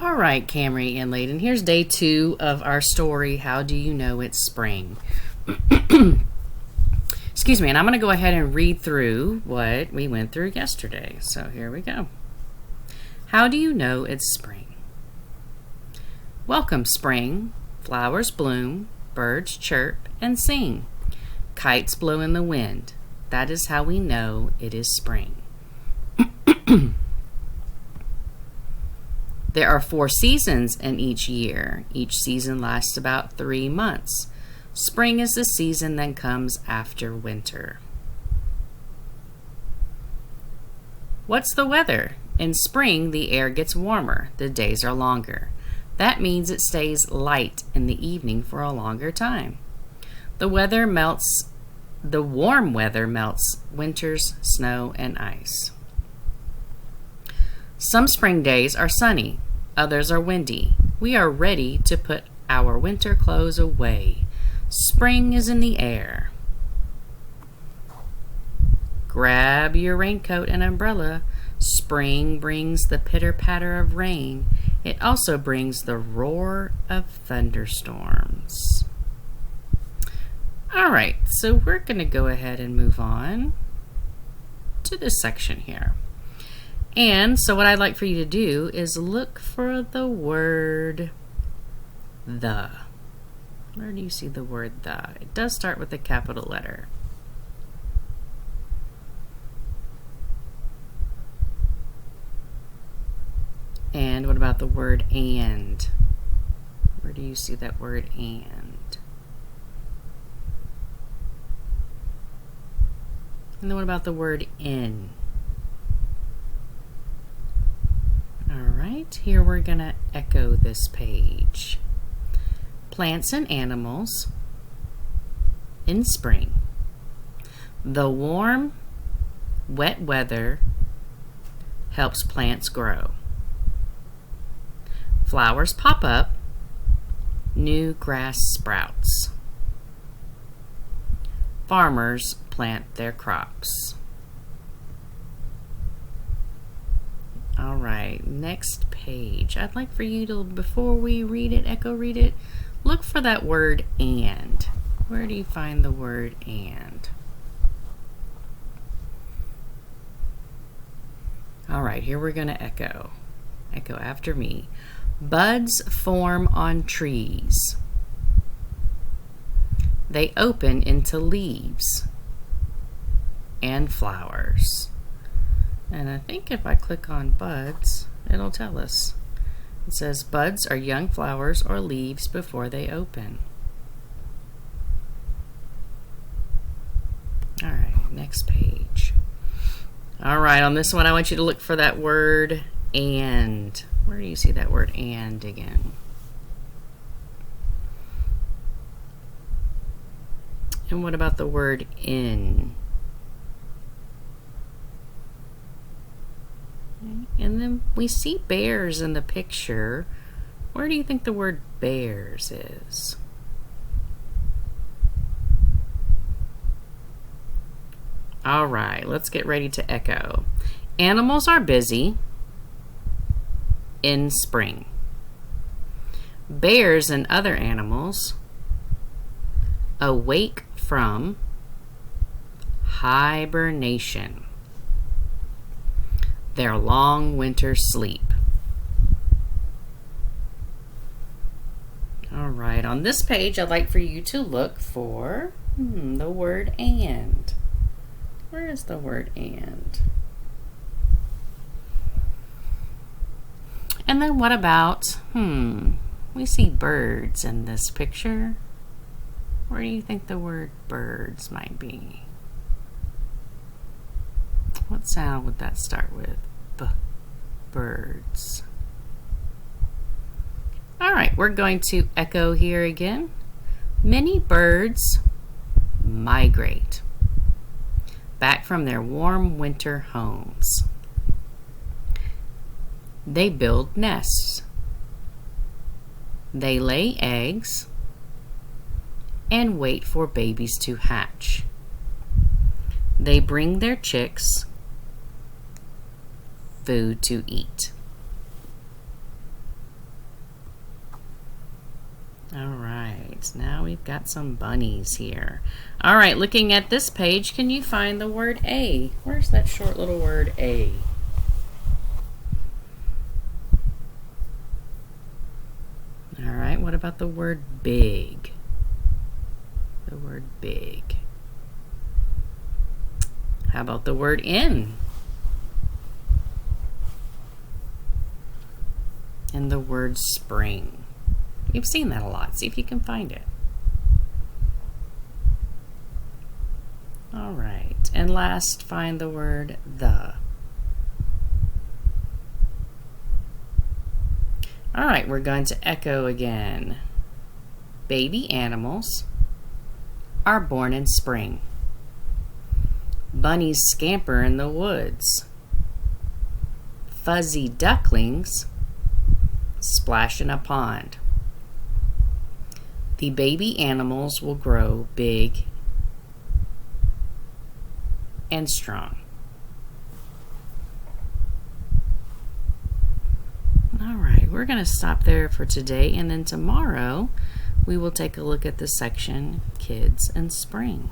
All right, Camry and Layden, here's day 2 of our story, How Do You Know It's Spring? Excuse me, and I'm going to go ahead and read through what we went through yesterday. So here we go. How do you know it's spring? Welcome, spring. Flowers bloom, birds chirp and sing. Kites blow in the wind. That is how we know it is spring. There are 4 seasons in each year. Each season lasts about 3 months. Spring is the season that comes after winter. What's the weather? In spring, the air gets warmer. The days are longer. That means it stays light in the evening for a longer time. The warm weather melts winter's snow and ice. Some spring days are sunny, others are windy. We are ready to put our winter clothes away. Spring is in the air. Grab your raincoat and umbrella. Spring brings the pitter-patter of rain. It also brings the roar of thunderstorms. All right, so we're going to go ahead and move on to this section here. And so what I'd like for you to do is look for the word the. Where do you see the word the? It does start with a capital letter. And what about the word and? Where do you see that word and? And then what about the word in? Alright, here we're going to echo this page. Plants and animals in spring. The warm, wet weather helps plants grow. Flowers pop up, new grass sprouts. Farmers plant their crops. All right, next page. I'd like for you to, before we read it, echo read it, look for that word and. Where do you find the word and? All right, here we're going to echo. Echo after me. Buds form on trees. They open into leaves and flowers. And I think if I click on buds, it'll tell us. It says buds are young flowers or leaves before they open. All right, next page. All right, on this one, I want you to look for that word and. Where do you see that word and again? And what about the word in? And then we see bears in the picture. Where do you think the word bears is? All right, let's get ready to echo. Animals are busy in spring. Bears and other animals awake from hibernation, their long winter sleep. All right, on this page, I'd like for you to look for the word and. Where is the word and? And then what about, we see birds in this picture. Where do you think the word birds might be? What sound would that start with? B. Birds. All right, we're going to echo here again. Many birds migrate back from their warm winter homes. They build nests. They lay eggs and wait for babies to hatch. They bring their chicks food to eat. right, now we've got some bunnies here. All right, looking at this page, can you find the word a? Where's that short little word a? All right, what about the word big? The word big. How about the word in? And the word spring. You've seen that a lot. See if you can find it. All right, and last, find the word the. All right, we're going to echo again. Baby animals are born in spring. Bunnies scamper in the woods. Fuzzy ducklings splash in a pond. The baby animals will grow big and strong. All right, we're going to stop there for today, and then tomorrow we will take a look at the section Kids and Spring.